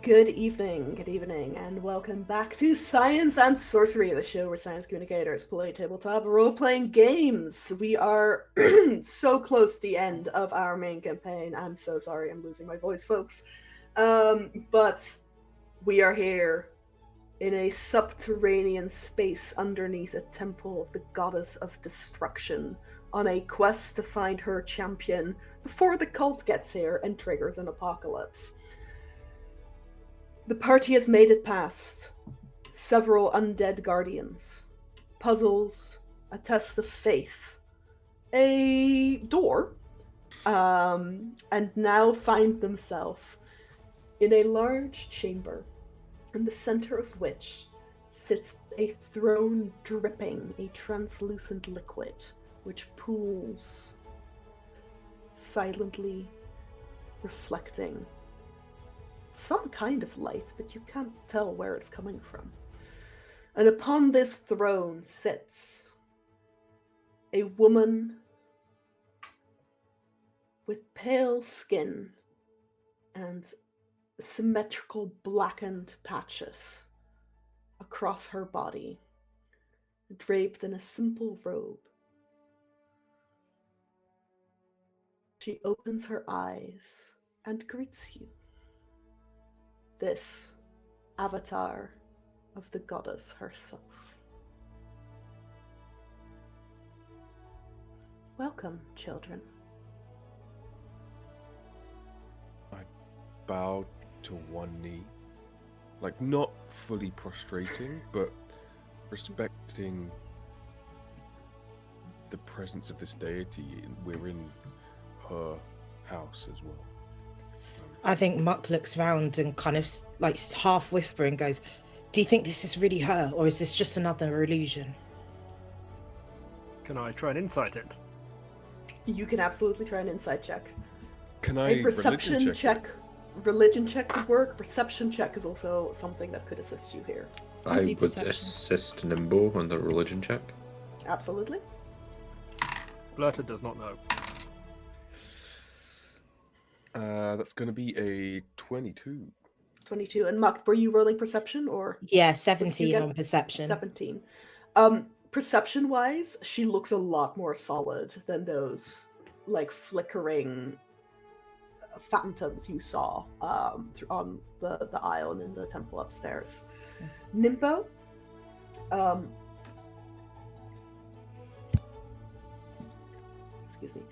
Good evening, and welcome back to Science and Sorcery, the show where science communicators play tabletop role playing games. We are so close to the end of our main campaign. I'm so sorry, I'm losing my voice, folks. But we are here in a subterranean space underneath a temple of the goddess of destruction on a quest to find her champion before the cult gets here and triggers an apocalypse. The party has made it past several undead guardians, puzzles, a test of faith, a door, and now find themselves in a large chamber, in the center of which sits a throne dripping a translucent liquid which pools silently, reflecting some kind of light, but you can't tell where it's coming from. And upon this throne sits a woman with pale skin and symmetrical blackened patches across her body, draped in a simple robe. She opens her eyes and greets you. This avatar of the goddess herself. Welcome, children. I bowed to one knee, like not fully prostrating, but respecting the presence of this deity. We're in her house as well. I think Muck looks round and kind of like half whispering goes, "Do you think this is really her, or is this just another illusion?" Can I try and insight it? You can absolutely try an insight check. Can I A perception religion check. Religion check could work. Perception check is also something that could assist you here. I do would perception. assist Nimbo on the religion check. Absolutely. Blurter does not know. That's going to be a 22. 22. And Muck, were you rolling perception or? Yeah, What did you 17 get? on perception. 17. Perception wise, she looks a lot more solid than those like flickering phantoms you saw on the aisle and in the temple upstairs. Nimbo, excuse me.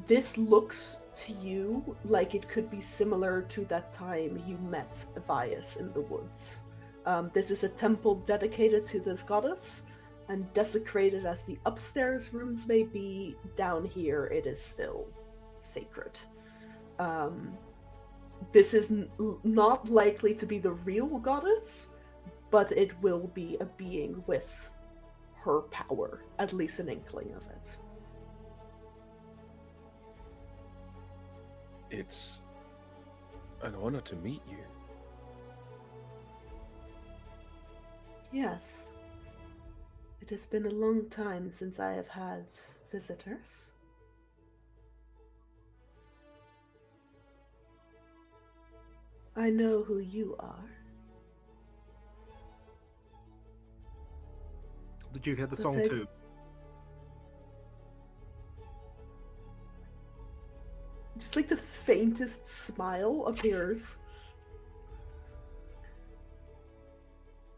This looks to you like it could be similar to that time you met Evias in the woods. This is a temple dedicated to this goddess, and desecrated as the upstairs rooms may be, down here it is still sacred. This is not likely to be the real goddess, but it will be a being with her power, at least an inkling of it. It's an honor to meet you. Yes. It has been a long time since I have had visitors. I know who you are. Did you hear the But song I- too? Just like the faintest smile appears.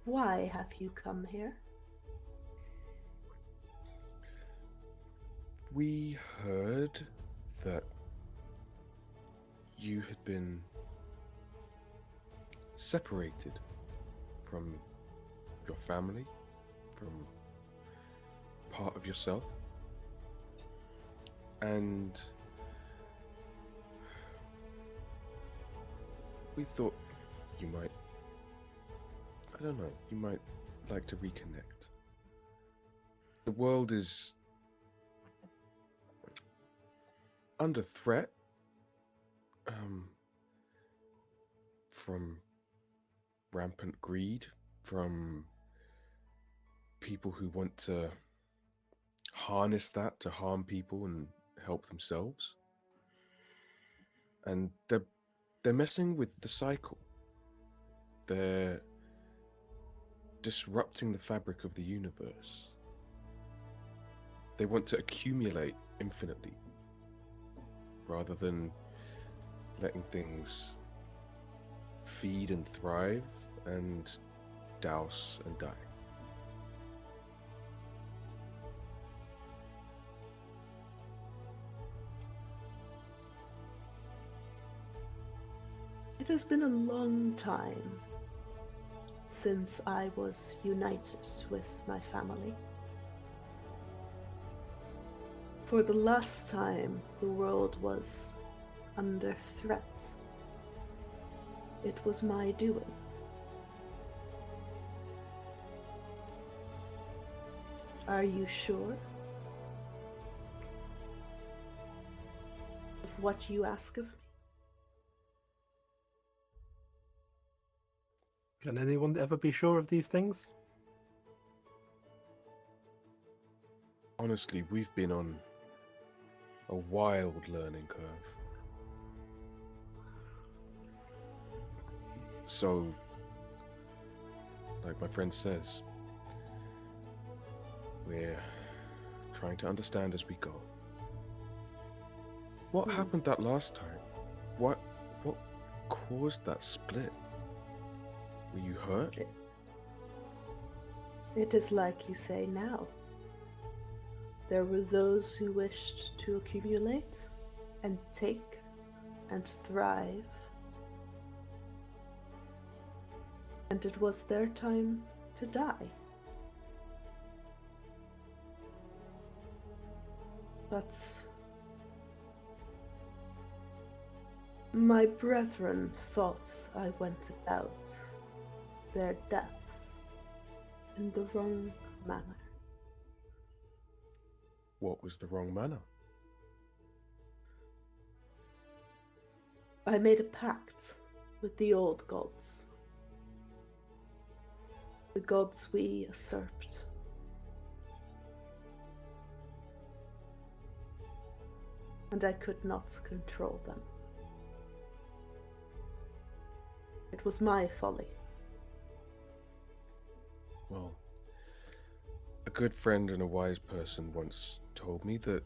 Why have you come here? We heard that you had been separated from your family, from part of yourself, and we thought you might, I don't know, you might like to reconnect. The world is under threat from rampant greed, from people who want to harness that to harm people and help themselves. And they're they're messing with the cycle. They're disrupting the fabric of the universe. They want to accumulate infinitely rather than letting things feed and thrive and douse and die. It has been a long time since I was united with my family. For the last time the world was under threat, it was my doing. Are you sure of what you ask of me? Can anyone ever be sure of these things? Honestly, we've been on a wild learning curve. So, like my friend says, we're trying to understand as we go. What happened that last time? What caused that split? Were you hurt? It is like you say now. There were those who wished to accumulate and take and thrive. And it was their time to die. But my brethren thought I went about their deaths in the wrong manner. What was the wrong manner? I made a pact with the old gods. The gods we usurped. And I could not control them. It was my folly. Well, a good friend and a wise person once told me that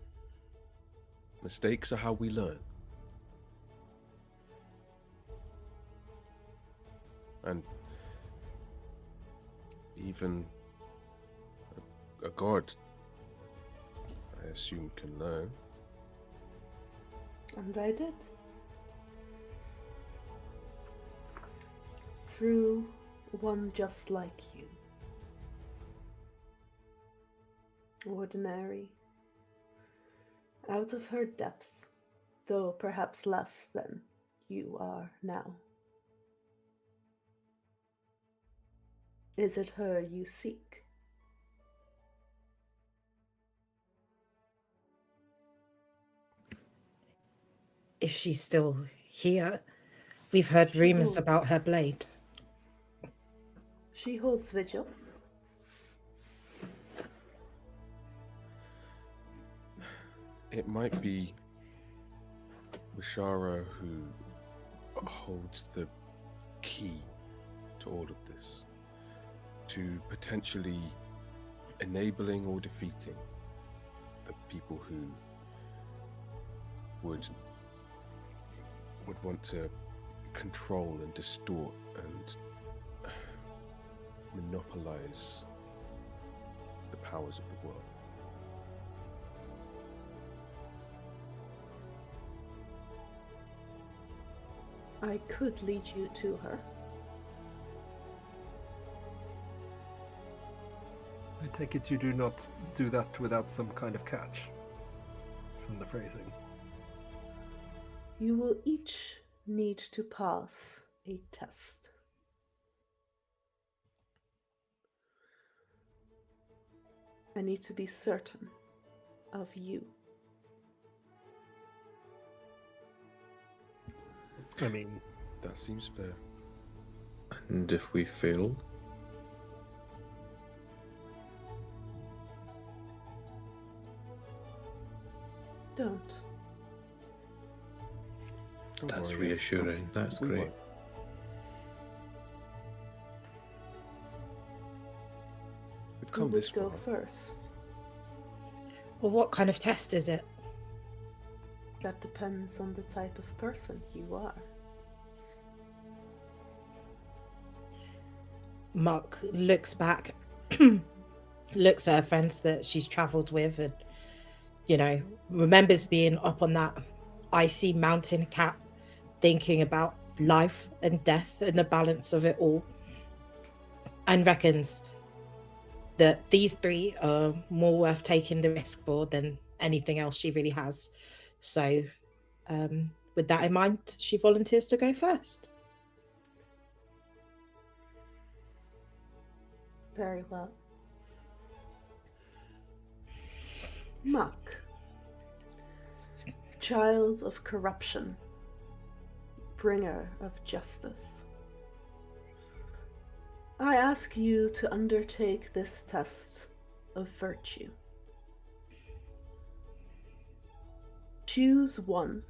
mistakes are how we learn. And even a god, I assume, can learn. And I did. Through one just like you. Ordinary. Out of her depth, though perhaps less than you are now. Is it her you seek? If she's still here, we've heard rumors Sure. about her blade. She holds vigil. It might be Wishara who holds the key to all of this, to potentially enabling or defeating the people who would want to control and distort and monopolize the powers of the world. I could lead you to her. I take it you do not do that without some kind of catch from the phrasing. You will each need to pass a test. I need to be certain of you. I mean, That seems fair. And if we fail, Don't. Don't That's worry. reassuring. That's We great. won't. We've Who come would this go far. first? Well, what kind of test is it? That depends on the type of person you are. Mark looks back, looks at her friends that she's travelled with, and remembers being up on that icy mountain cap, thinking about life and death and the balance of it all, and reckons that these three are more worth taking the risk for than anything else she really has. So, with that in mind, she volunteers to go first. Very well. Muck. Child of corruption. Bringer of justice. I ask you to undertake this test of virtue. Choose one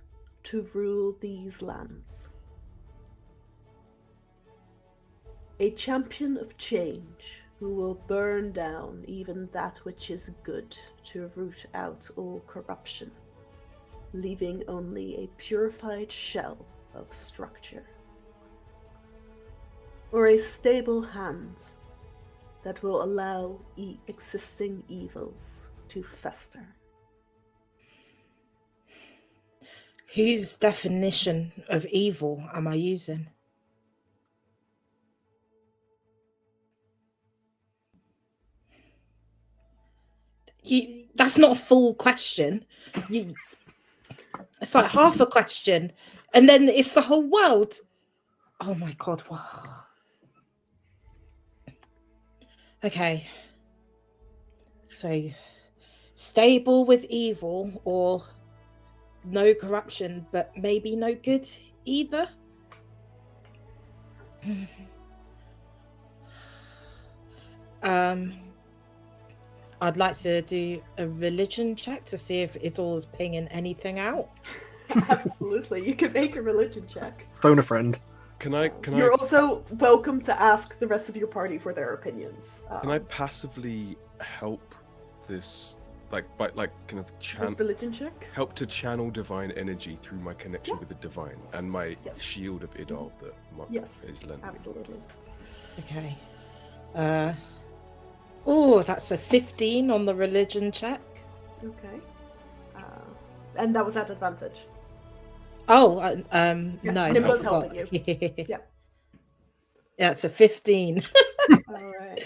to rule these lands. A champion of change who will burn down even that which is good to root out all corruption, leaving only a purified shell of structure. Or a stable hand that will allow existing evils to fester. Whose definition of evil am I using? That's not a full question. It's like half a question, and then it's the whole world. Oh my god! Wow. Okay. So, stable with evil, or no corruption, but maybe no good either. I'd like to do a religion check to see if it all is pinging anything out. Absolutely, you can make a religion check. Phone a friend. Can I You're also welcome to ask the rest of your party for their opinions. can I passively help this kind of This religion check? help to channel divine energy through my connection with the divine and my Yes. shield of Idol that Mark Yes, is lending. absolutely. Okay. Oh, that's a 15 on the religion check. Okay. And that was at advantage. Oh, Yeah, no, I Nimbo's forgot. helping Yeah. Yeah, it's a 15. All right.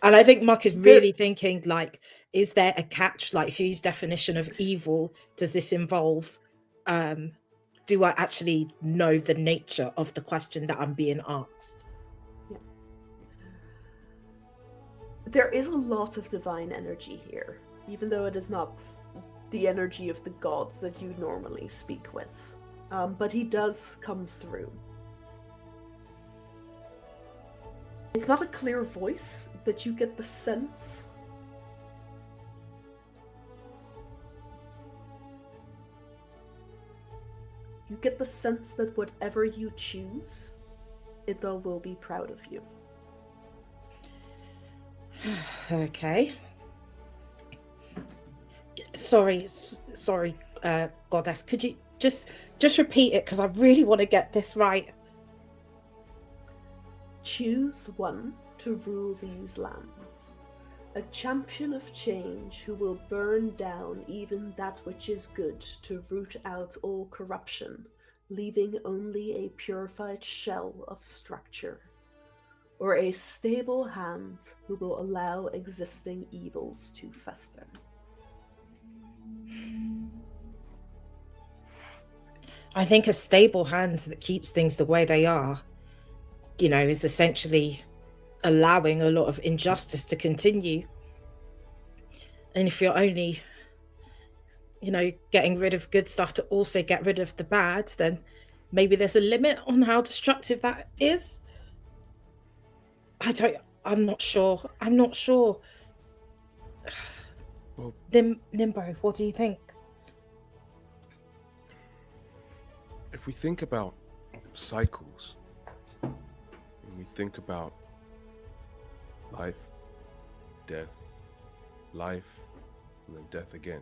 And I think Muck is really thinking, like, is there a catch? Like, whose definition of evil does this involve? Do I actually know the nature of the question that I'm being asked? There is a lot of divine energy here, even though it is not the energy of the gods that you normally speak with. But he does come through. It's not a clear voice, but you get the sense. You get the sense that whatever you choose, Ithel will be proud of you. Okay. Sorry, goddess. Could you just repeat it, because I really want to get this right. Choose one to rule these lands. A champion of change who will burn down even that which is good to root out all corruption, leaving only a purified shell of structure. Or a stable hand who will allow existing evils to fester. I think a stable hand that keeps things the way they are, is essentially allowing a lot of injustice to continue. And if you're only, getting rid of good stuff to also get rid of the bad, then maybe there's a limit on how destructive that is. I'm not sure. Well, Nimbo, what do you think? if if we think about cycles, and we think about life, death, life, and then death again.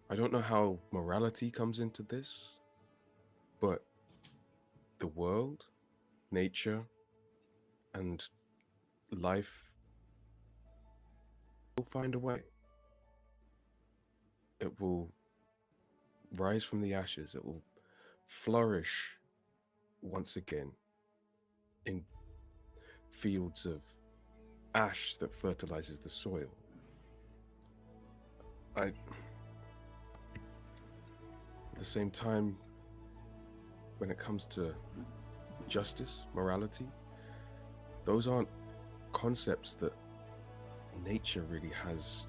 I don't know how morality comes into this, but the world, nature, and life will find a way. It will rise from the ashes. It will flourish once again in fields of ash that fertilizes the soil. At the same time, when it comes to justice, morality, those aren't concepts that nature really has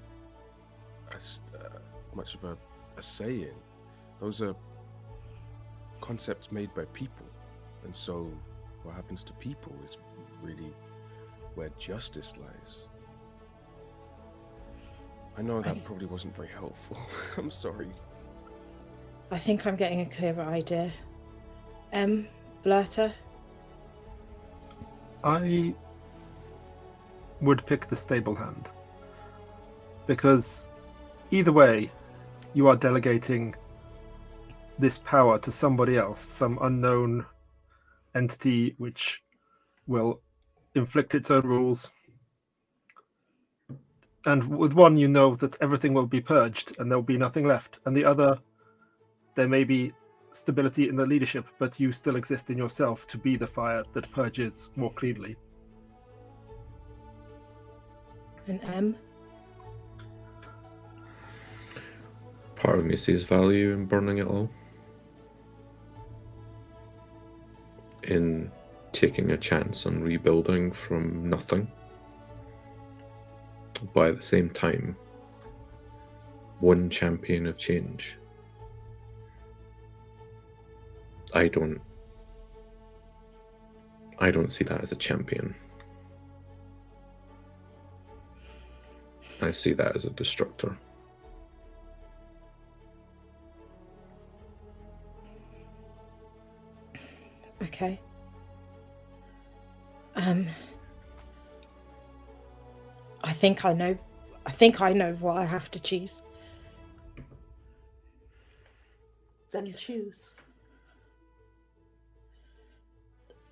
much of a say in. Those are concepts made by people. And so what happens to people is really where justice lies. I know that probably wasn't very helpful. I'm sorry. I think I'm getting a clearer idea. Blurter? I would pick the stable hand. Because either way, you are delegating this power to somebody else, some unknown entity which will inflict its own rules. And with one, you know that everything will be purged and there will be nothing left. And the other, there may be stability in the leadership, but you still exist in yourself to be the fire that purges more cleanly. And M? Part of me sees value in burning it all. In taking a chance on rebuilding from nothing. But at the same time, one champion of change. I don't see that as a champion. I see that as a destructor. Okay. I think I know what I have to choose. Then choose.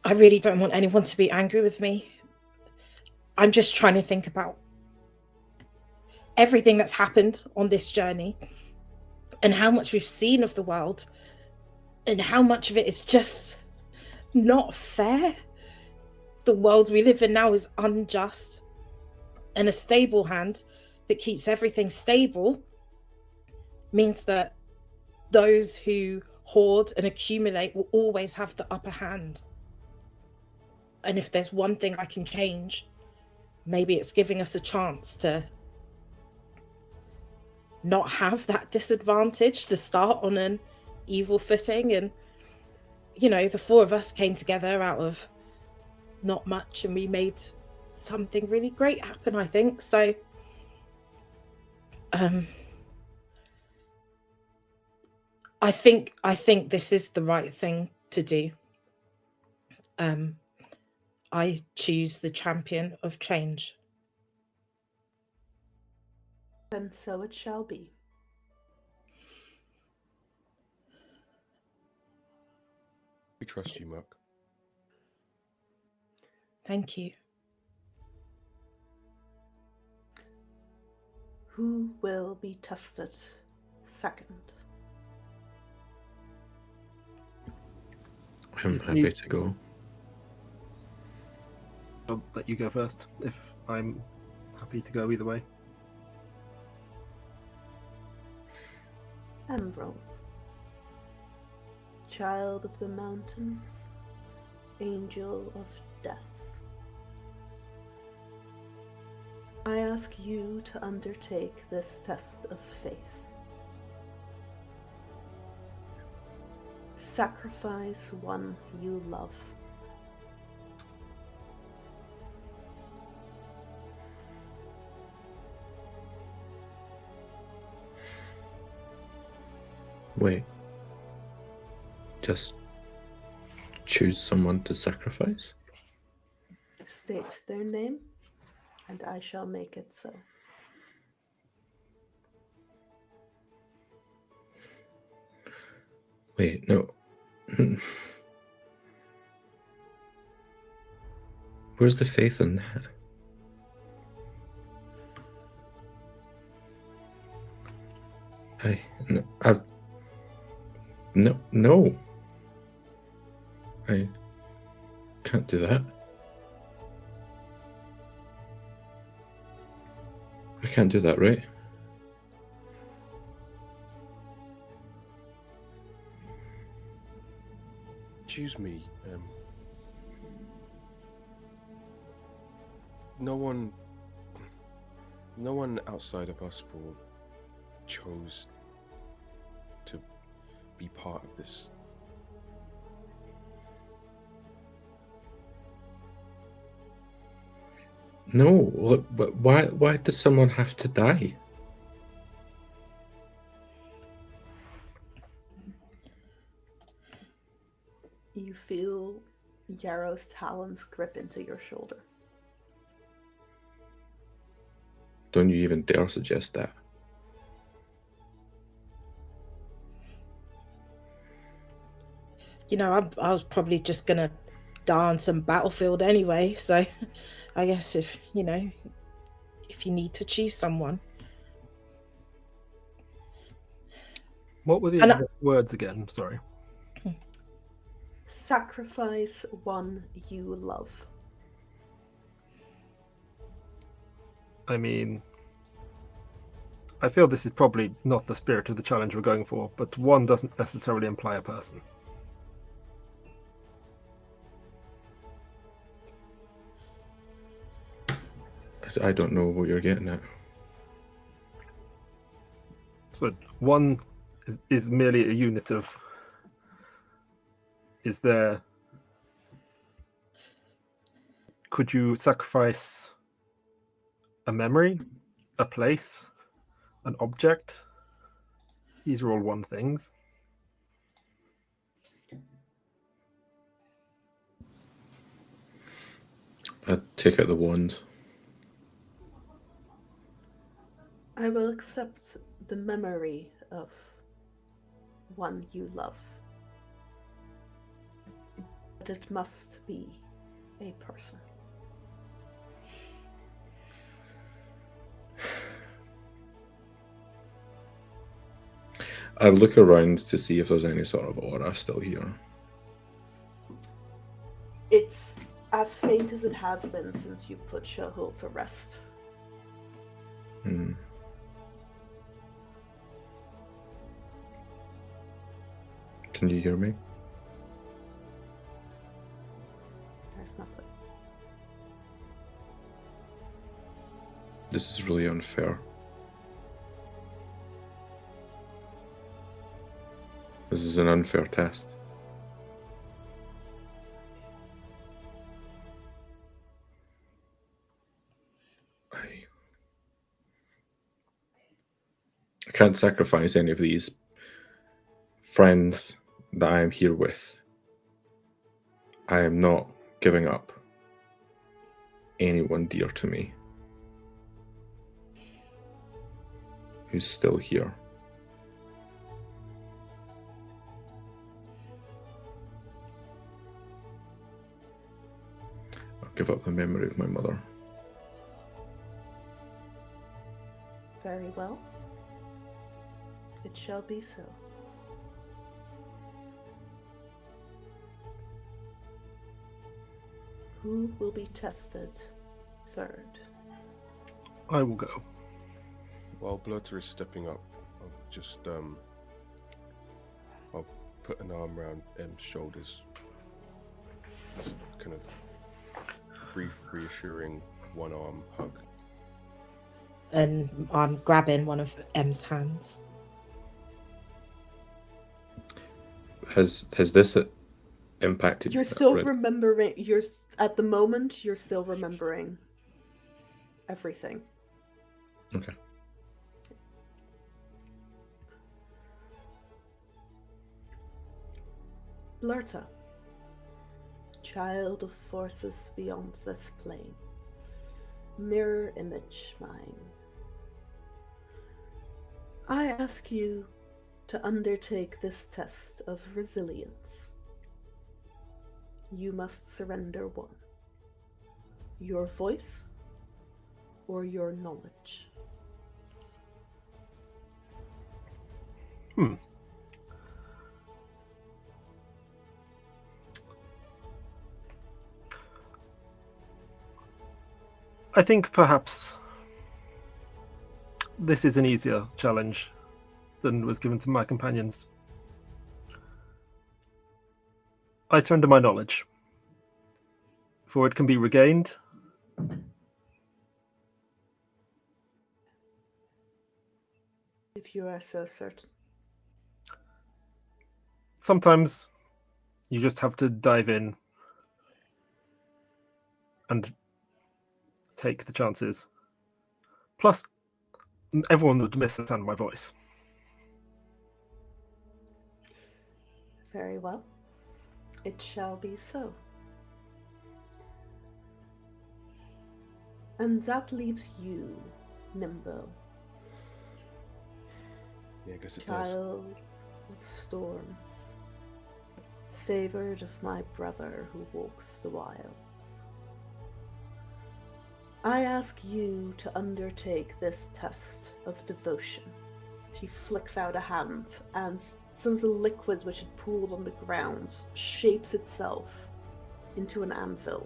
I really don't want anyone to be angry with me. I'm just trying to think about everything that's happened on this journey and how much we've seen of the world and how much of it is just not fair. The world we live in now is unjust, and a stable hand that keeps everything stable means that those who hoard and accumulate will always have the upper hand. And if there's one thing I can change, maybe it's giving us a chance to not have that disadvantage, to start on an evil footing. And, you know, the four of us came together out of not much and we made something really great happen, I think. So, I think this is the right thing to do. I choose the champion of change. Then so it shall be. We trust you, Merc. Thank you. Who will be tested second? I'm happy to go. I'll let you go first, if I'm happy to go either way. Emerald, child of the mountains, angel of death. I ask you to undertake this test of faith. Sacrifice one you love. Wait. Just choose someone to sacrifice? State their name, and I shall make it so. Wait, no. Where's the faith in that? No. I can't do that. I can't do that, right? Excuse me. No one outside of us four chose to be part of this. No, look, but why does someone have to die? You feel Yarrow's talons grip into your shoulder. Don't you even dare suggest that. You know, I was probably just gonna die on some battlefield anyway, so I guess if you need to choose someone. What were the And exact words again? Sorry. Sacrifice one you love. I mean, I feel this is probably not the spirit of the challenge we're going for, but one doesn't necessarily imply a person. I don't know what you're getting at. So one is merely a unit of... Is there... Could you sacrifice a memory, a place, an object? These are all one things. I'd take out the wand. I will accept the memory of one you love. But it must be a person. I'd look around to see if there's any sort of aura still here. It's as faint as it has been since you put Shohul to rest. Hmm. Can you hear me? There's nothing. This is really unfair. This is an unfair test. I can't sacrifice any of these friends that I am here with. I am not giving up anyone dear to me who's still here. I'll give up the memory of my mother. Very well. It shall be so. Who will be tested third? I will go. While Blotter is stepping up, I'll just I'll put an arm around M's shoulders. Just kind of brief, reassuring one-arm hug. And I'm grabbing one of M's hands. Has this impacted? You're still remembering. At the moment. You're still remembering everything. Okay. Blurta, child of forces beyond this plane, mirror image mine. I ask you to undertake this test of resilience. You must surrender one: your voice or your knowledge. I think perhaps this is an easier challenge than was given to my companions. I surrender my knowledge, for it can be regained. If you are so certain. Sometimes you just have to dive in and take the chances. Plus, everyone would miss the sound of my voice. Very well. It shall be so. And that leaves you, Nimbo. Yeah, I guess it does. Child of storms, favored of my brother who walks the wilds. I ask you to undertake this test of devotion. She flicks out a hand, and some of the liquid which had pooled on the ground shapes itself into an anvil.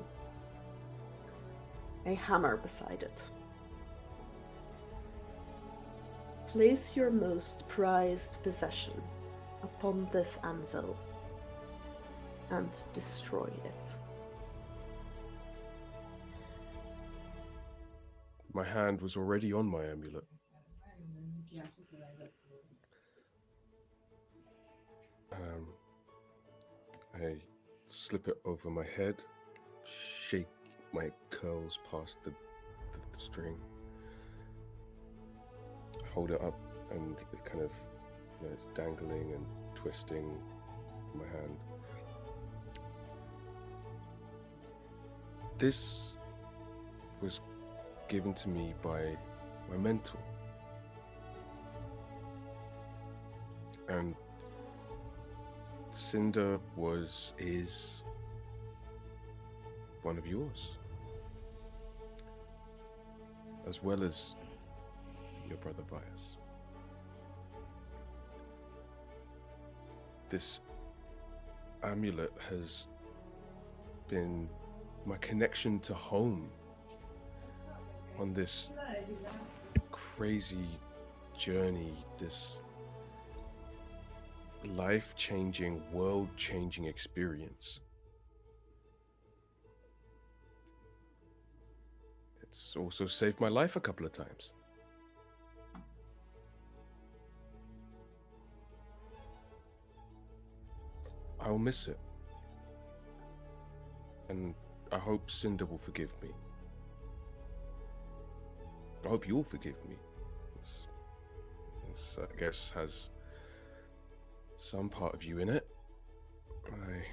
A hammer beside it. Place your most prized possession upon this anvil and destroy it. My hand was already on my amulet. I slip it over my head, shake my curls past the string, hold it up, and it kind of, it's dangling and twisting in my hand. This was given to me by my mentor. And Cinder is one of yours, as well as your brother Vyas. This amulet has been my connection to home on this crazy journey, this life-changing, world-changing experience. It's also saved my life a couple of times. I'll miss it. And I hope Cinder will forgive me. I hope you'll forgive me. This, I guess, has some part of you in it. I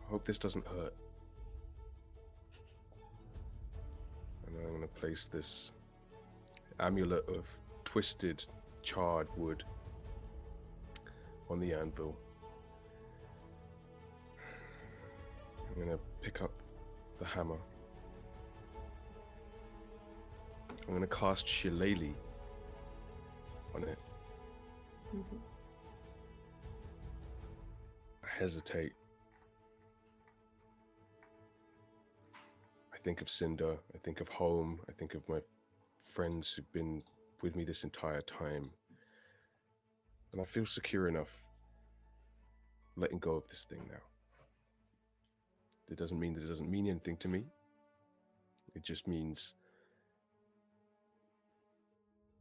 hope this doesn't hurt. And I'm going to place this amulet of twisted, charred wood on the anvil. I'm going to pick up the hammer. I'm going to cast Shillelagh on it. Mm-hmm. I hesitate. I think of Cinder. I think of home. I think of my friends who've been with me this entire time. And I feel secure enough letting go of this thing now. It doesn't mean that it doesn't mean anything to me. It just means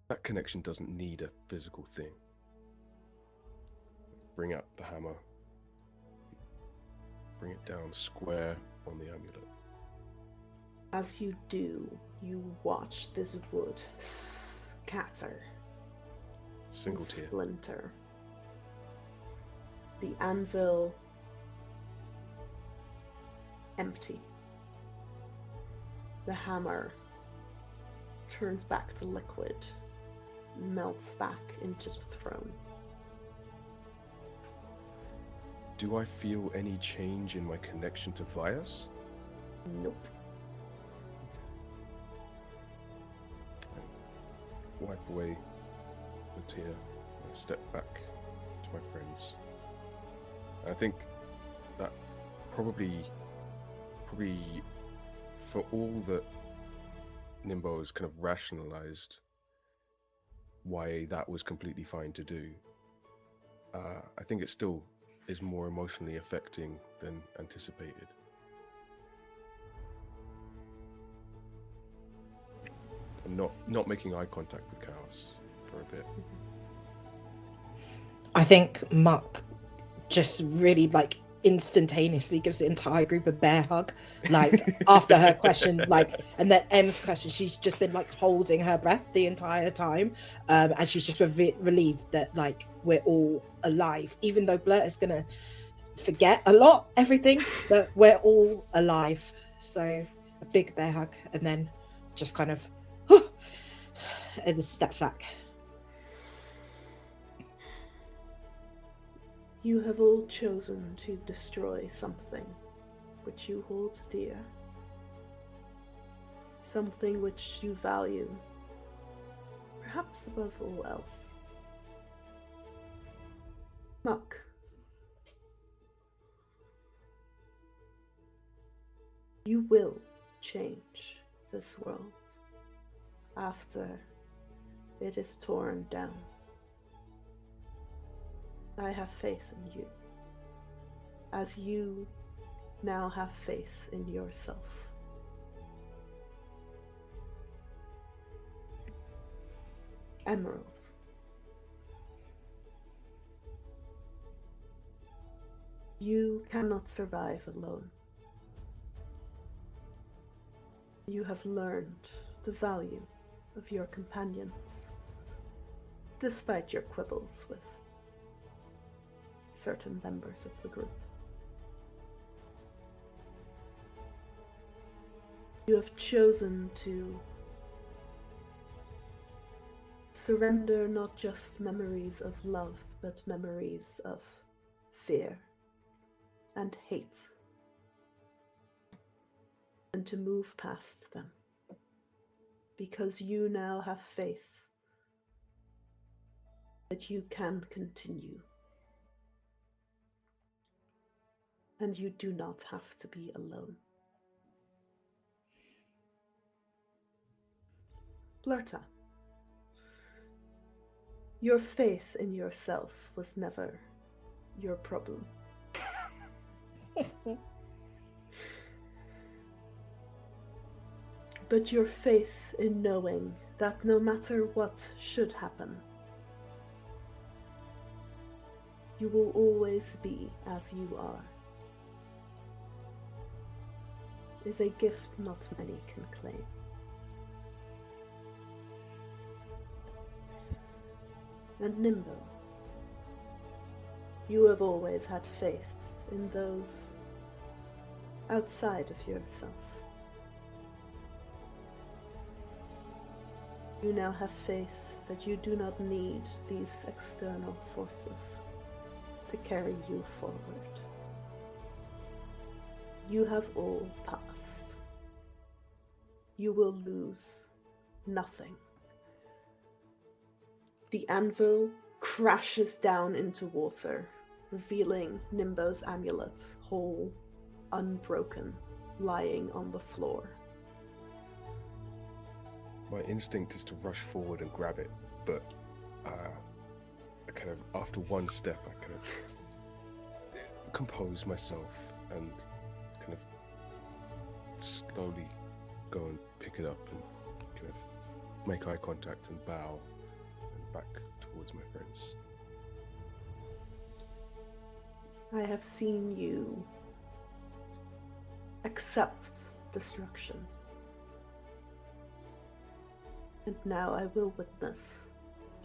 that connection doesn't need a physical thing. Bring out the hammer. Bring it down square on the amulet. As you do, you watch this wood scatter. Single and tear. splinter. The anvil empty. The hammer turns back to liquid, melts back into the throne. Do I feel any change in my connection to Vyas? Nope. I wipe away the tear. I step back to my friends. I think that probably for all that Nimbo has kind of rationalized why that was completely fine to do, I think it still is more emotionally affecting than anticipated. I'm not making eye contact with Chaos for a bit. I think Muck just really like instantaneously gives the entire group a bear hug, like after her question, like, and then M's question, she's just been like holding her breath the entire time, and she's just relieved that like we're all alive, even though Blurt is gonna forget everything, but we're all alive. So a big bear hug, and then just kind of and steps back. You have all chosen to destroy something which you hold dear. Something which you value, perhaps above all else. Muck. You will change this world after it is torn down. I have faith in you, as you now have faith in yourself. Emerald. You cannot survive alone. You have learned the value of your companions, despite your quibbles with certain members of the group. You have chosen to surrender not just memories of love, but memories of fear and hate, and to move past them, because you now have faith that you can continue. And you do not have to be alone. Blurta, your faith in yourself was never your problem. But your faith in knowing that no matter what should happen, you will always be as you are, is a gift not many can claim. And Nimbo, you have always had faith in those outside of yourself. You now have faith that you do not need these external forces to carry you forward. You have all passed. You will lose nothing. The anvil crashes down into water, revealing Nimbo's amulet, whole, unbroken, lying on the floor. My instinct is to rush forward and grab it, but I kind of, after one step, I kind of compose myself and kind of slowly go and pick it up and kind of make eye contact and bow and back towards my friends. I have seen you accept destruction. And now I will witness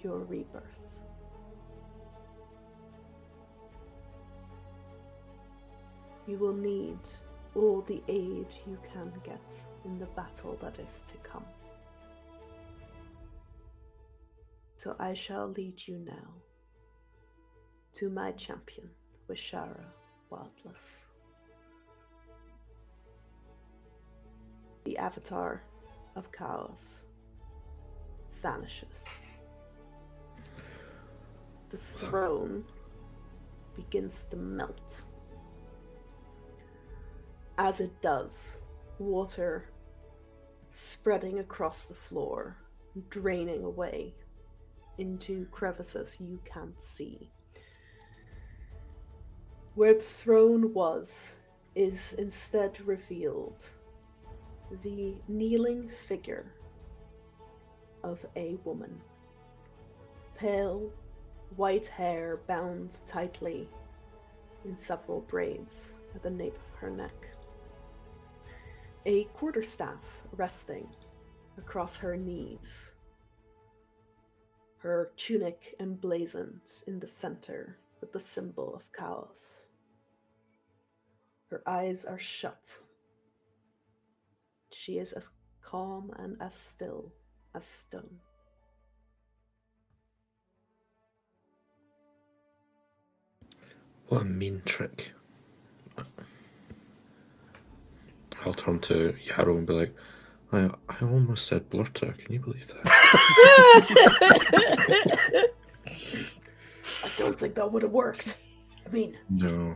your rebirth. You will need all the aid you can get in the battle that is to come. So I shall lead you now to my champion, Wishara Wildless. The avatar of chaos vanishes. The throne begins to melt. As it does, water spreading across the floor, draining away into crevices you can't see. Where the throne was is instead revealed the kneeling figure of a woman. Pale, white hair bound tightly in several braids at the nape of her neck. A quarterstaff resting across her knees. Her tunic emblazoned in the center with the symbol of chaos. Her eyes are shut. She is as calm and as still as stone. What a mean trick. I'll turn to Yarrow and be like, I almost said blurter, can you believe that? I don't think that would have worked. I mean, No.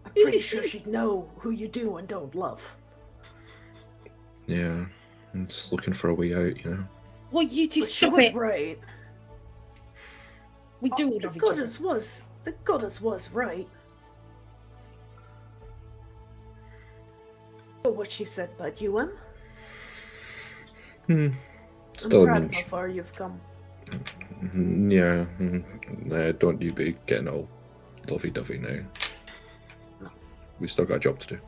I'm pretty sure she'd know who you do and don't love. Yeah. I'm just looking for a way out, you know? Well, you two But she stop was it. right. We do all The love each other. goddess was right. But what she said about you, Em? Still I'm a proud mean of how far you've come. Yeah. Don't you be getting all lovey-dovey now. No. We still got a job to do.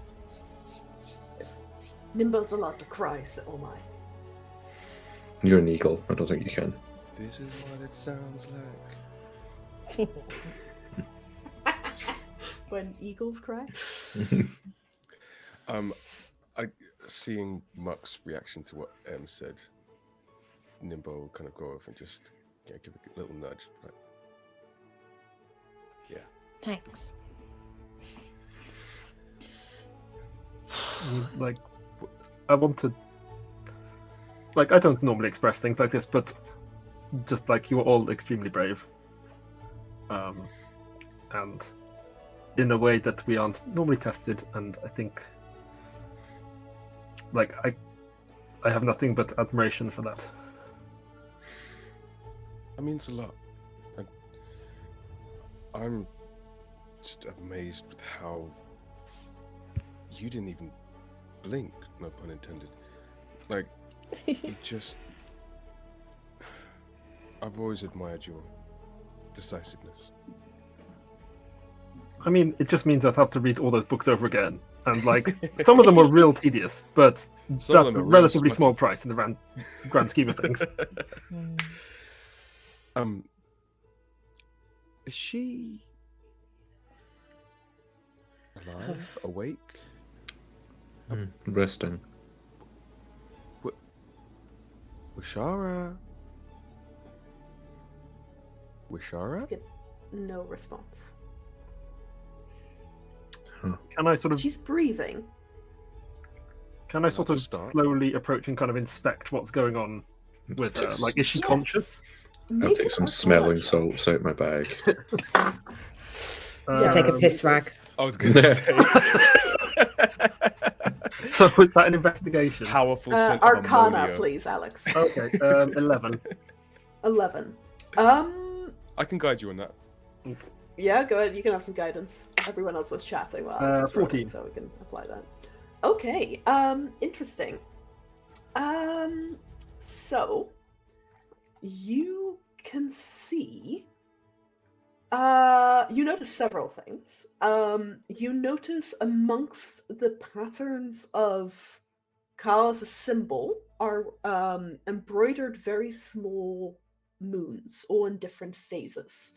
Nimbo's allowed to cry, so am I. You're an eagle. I don't think you can. This is what it sounds like. When eagles cry? Seeing Muck's reaction to what Em said, Nimbo will kind of go over and just give a little nudge. Like, yeah. Thanks. Like, I want to. Like, I don't normally express things like this, but just like you are all extremely brave. And in a way that we aren't normally tested, and I think, like, I have nothing but admiration for that. That means a lot. I'm just amazed with how you didn't even blink, no pun intended. Like, you just... I've always admired your decisiveness. I mean, it just means I'd have to read all those books over again. And, like, some of them were real tedious, but Some of that's them a are real relatively smutty. small price in the grand scheme of things. Is she alive, awake? Resting. Wishara? Wishara? Get no response. Can I sort of She's breathing. That's a start. slowly approach and kind of inspect what's going on with her? Like, is she Yes. conscious? I'll Make take an some Arcana smelling check. salts out my bag. I take a piss rag. I was going to say. So was that an investigation? Powerful scent of Arcana, ammonia. please, Alex. Okay, 11. 11. I can guide you on that. Yeah, go ahead. You can have some guidance. Everyone else was chatting while Alex was rolling, 14. so we can apply that. Okay. Interesting. So you can see. You notice several things. You notice amongst the patterns of Chaos' symbol are embroidered very small moons, all in different phases.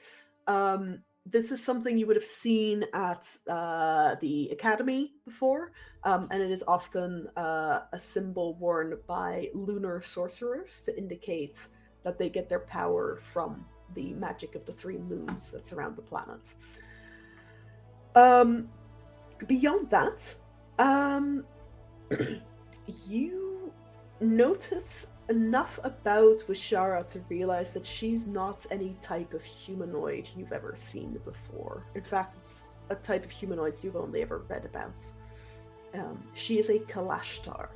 this is something you would have seen at the academy before, and it is often a symbol worn by lunar sorcerers to indicate that they get their power from the magic of the 3 moons that surround the planet. Beyond that, you notice enough about Wishara to realize that she's not any type of humanoid you've ever seen before. In fact, it's a type of humanoid you've only ever read about. She is a Kalashtar,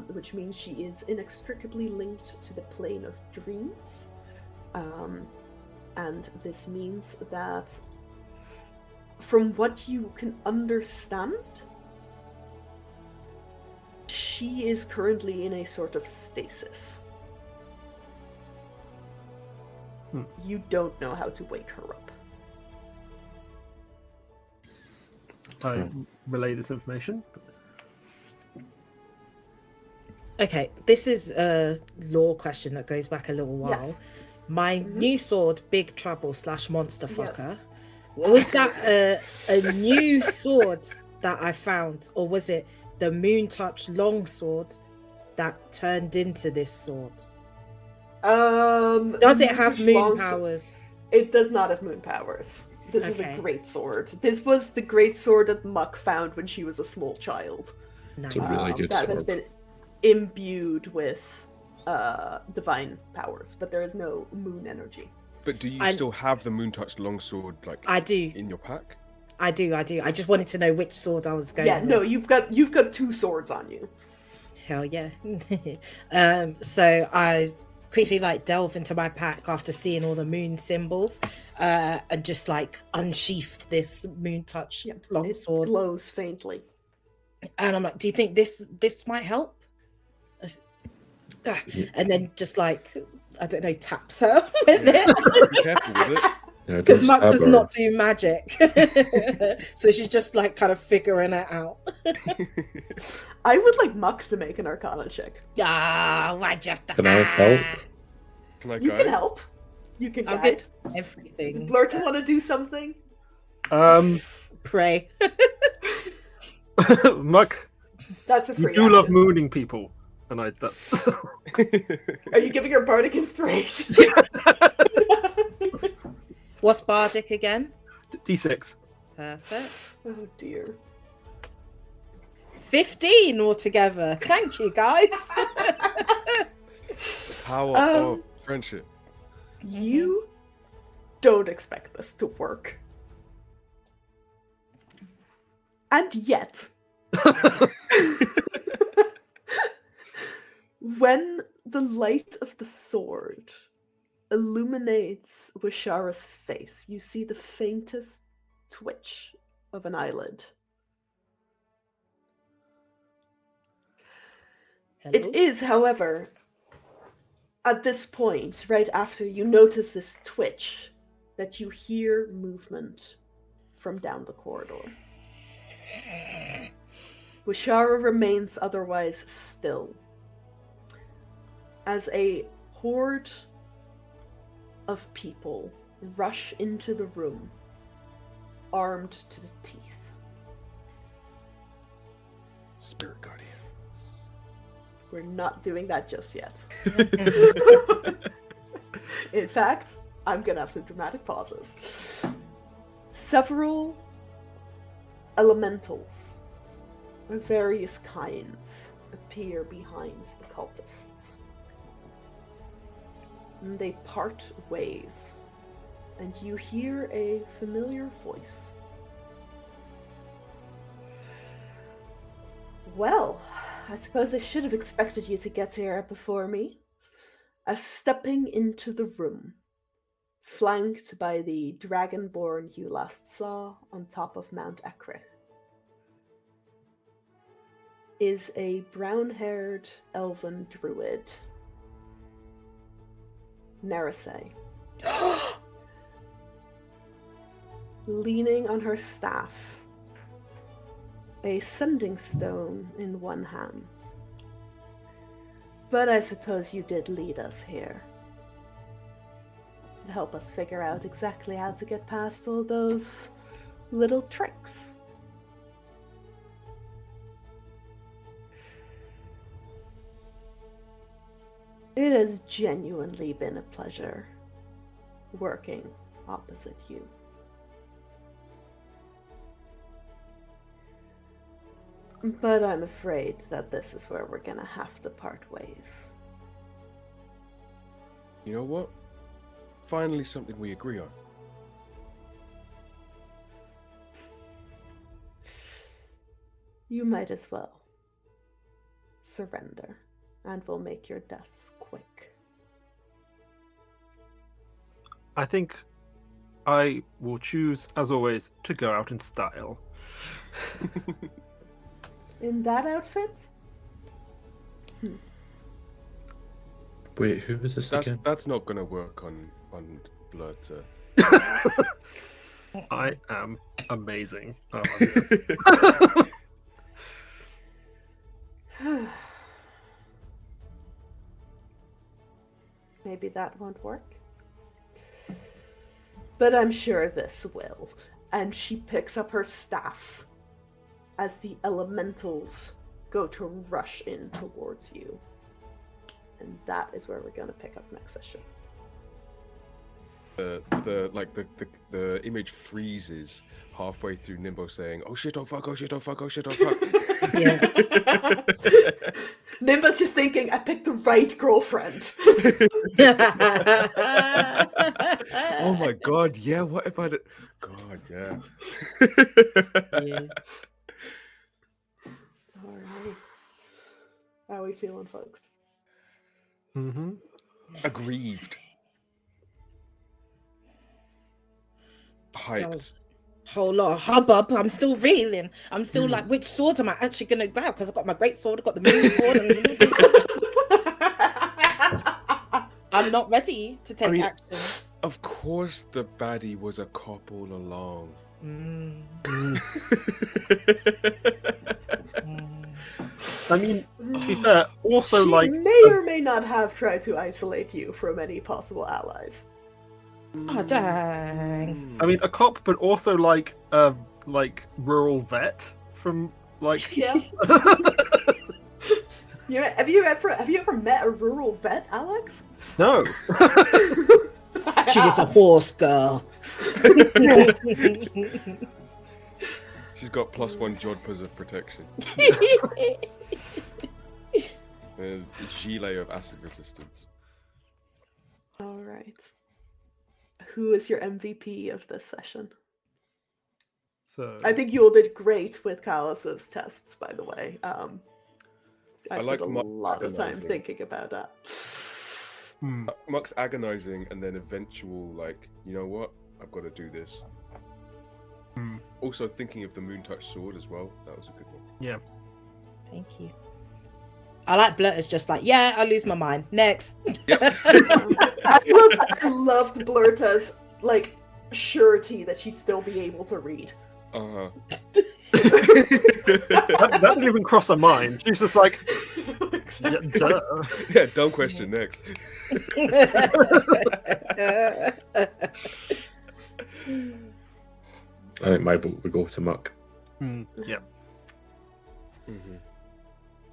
which means she is inextricably linked to the plane of dreams. And this means that, from what you can understand, she is currently in a sort of stasis. You don't know how to wake her up. I relay this information. Okay, this is a lore question that goes back a little while. Yes. My new sword, Big Trouble / Monster Fucker, was that a new sword that I found, or was it the Moon Touch longsword that turned into this sword? Does it have moon powers? It does not have moon powers. This is a great sword. This was the great sword that Muck found when she was a small child. Nice. It's a really good that sword. has been imbued with divine powers, but there is no moon energy. But do you still have the Moontouch longsword, like, I do. in your pack? I do. I just wanted to know which sword I was going with. No, you've got 2 swords on you. Hell yeah. So I quickly delve into my pack after seeing all the moon symbols, and just unsheathed this Moon Touch longsword. It glows faintly. And I'm like, do you think this might help? And then just I don't know, taps her with it. Be careful with it. Because Muck does not do magic. So she's just kind of figuring it out. I would like Muck to make an Arcana check. Why'd you have to Can I help? Can I You go? can help. You can I'll guide. get everything. Blurton want to do something? Pray. Muck, That's a free you do love action. mooning people, and that's. Are you giving her bardic inspiration? What's bardic again? D6. Perfect. Oh dear. 15 altogether. Thank you, guys. The power of friendship. You don't expect this to work. And yet, when the light of the sword illuminates Wishara's face, you see the faintest twitch of an eyelid. Hello? It is, however, at this point, right after you notice this twitch, that you hear movement from down the corridor. Wishara remains otherwise still, as a horde of people rush into the room, armed to the teeth. Spirit guardian. We're not doing that just yet. In fact, I'm gonna have some dramatic pauses. Several elementals of various kinds appear behind the cultists. And they part ways, and you hear a familiar voice. Well, I suppose I should have expected you to get here before me. As stepping into the room, flanked by the dragonborn you last saw on top of Mount Ekrich, is a brown-haired elven druid, Nerisse. Leaning on her staff, a sending stone in one hand. But I suppose you did lead us here. to help us figure out exactly how to get past all those little tricks. It has genuinely been a pleasure working opposite you. But I'm afraid that this is where we're gonna have to part ways. You know what? Finally, something we agree on. You might as well surrender, and we'll make your deaths quick. I think I will choose, as always, to go out in style. In that outfit? Wait, who was this again? That's not gonna work on Blood. I am amazing. Oh, Maybe that won't work. But I'm sure this will. And she picks up her staff as the elementals go to rush in towards you. And that is where we're going to pick up next session. The image freezes halfway through Nimbo saying, "Oh shit! Oh fuck! Oh shit! Oh fuck! Oh shit! Oh fuck!" Yeah. Nimba's just thinking, I picked the right girlfriend. Oh my god! Yeah. What if I did? God, yeah. Yeah. All right. How are we feeling, folks? Mm-hmm. Aggrieved. That Hyped. was a whole lot of hubbub. I'm still reeling. I'm still like, which sword am I actually going to grab? Because I've got my great sword, I've got the moon sword. And I'm not ready to take action. Of course, the baddie was a cop all along. I mean, to be fair, also she like may or may not have tried to isolate you from any possible allies. Oh, dang. I mean, a cop, but also like rural vet from like. Yeah. Have you ever met a rural vet, Alex? No. She was a horse girl. She's got +1 Jodhpurs of protection. A gilet of acid resistance. All right. Who is your MVP of this session? So I think you all did great with Callus's tests, by the way. I spent like a Muck lot of time agonizing. thinking about that. Muck's agonizing, and then eventual, like, you know what? I've got to do this. Also thinking of the Moon Touch sword as well. That was a good one. yeah. Thank you. I like Blurter's just like, yeah, I lose my mind. Next. I loved Blurta's like surety that she'd still be able to read. That didn't even cross her mind. She's just like, Exactly. yeah, duh. Yeah, dumb question next. I think my vote would go to Muck. Yeah.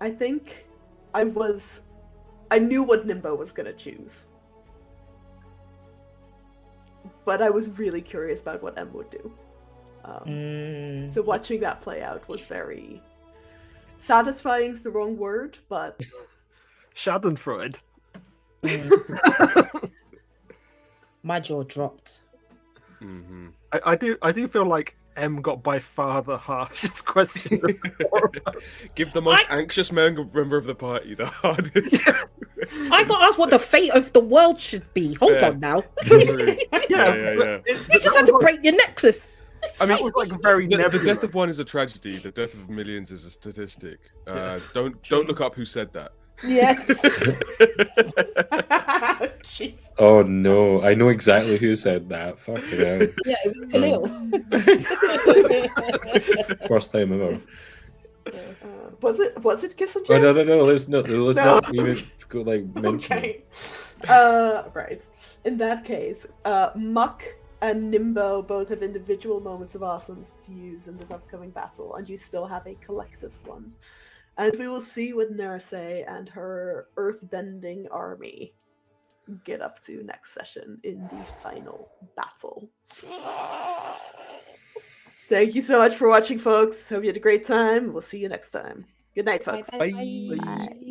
I think I knew what Nimbo was gonna choose. But I was really curious about what M would do. So watching that play out was very satisfying is the wrong word, but Schadenfreude. My jaw dropped. I do feel like M got by far the harshest question. Give the most anxious member of the party the hardest. I got asked what the fate of the world should be. Hold on now. Yeah. You just had to break your necklace. I mean, it was like very The nebulous. death of one is a tragedy. The death of millions is a statistic. Don't look up who said that. Yes. jeez. Oh no, I know exactly who said that. Fucking hell. Yeah, it was Khalil. First time ever. Was it Kissinger? Oh no, let's not even go like mention. Okay. Right. In that case, Muck and Nimbo both have individual moments of awesomeness to use in this upcoming battle, and you still have a collective one. And we will see what Nerse and her earthbending army get up to next session in the final battle. Thank you so much for watching, folks. Hope you had a great time. We'll see you next time. Good night, folks. Bye. Bye. Bye.